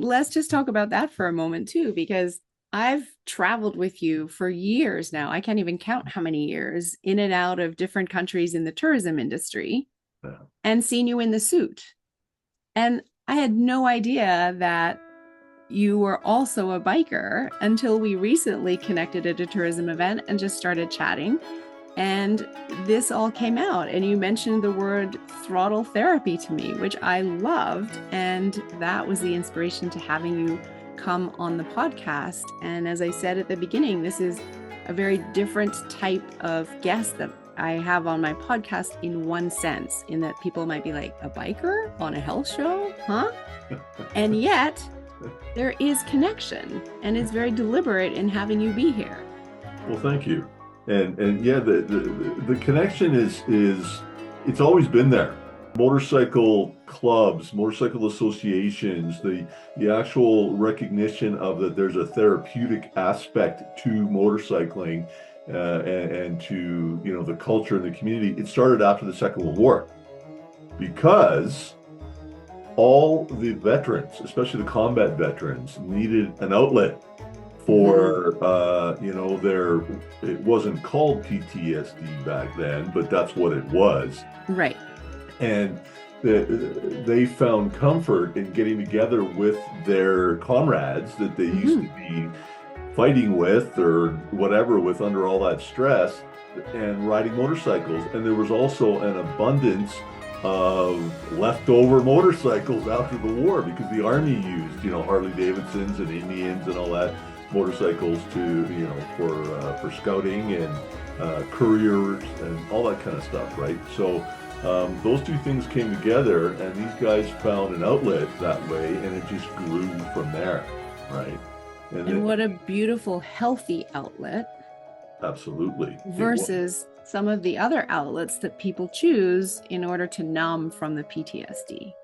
let's just talk about that for a moment too, because I've traveled with you for years now. I can't even count how many years in and out of different countries in the tourism industry Yeah. and seen you in the suit. And I had no idea that you were also a biker until we recently connected at a tourism event and just started chatting. And this all came out. And you mentioned the word throttle therapy to me, which I loved. And that was the inspiration to having you come on the podcast. And as I said at the beginning, this is a very different type of guest that I have on my podcast in one sense, in that people might be like, a biker on a health show? Huh? And yet, there is connection, and it's very deliberate in having you be here. Well, thank you. And yeah, the connection is it's always been there. Motorcycle clubs, motorcycle associations, the actual recognition of that there's a therapeutic aspect to motorcycling, and to the culture and the community. It started after the Second World War because all the veterans, especially the combat veterans, needed an outlet Mm-hmm. for their, it wasn't called PTSD back then, but that's what it was. Right. And they found comfort in getting together with their comrades that they used to Mm-hmm. be fighting with or whatever with under all that stress and riding motorcycles. And there was also an abundance of leftover motorcycles after the war because the army used, Harley Davidsons and Indians and all that motorcycles to, for scouting and couriers and all that kind of stuff, right? So those two things came together, and these guys found an outlet that way, and it just grew from there, right? And And what it, a beautiful, healthy outlet absolutely, it was. versus some of the other outlets that people choose in order to numb from the PTSD.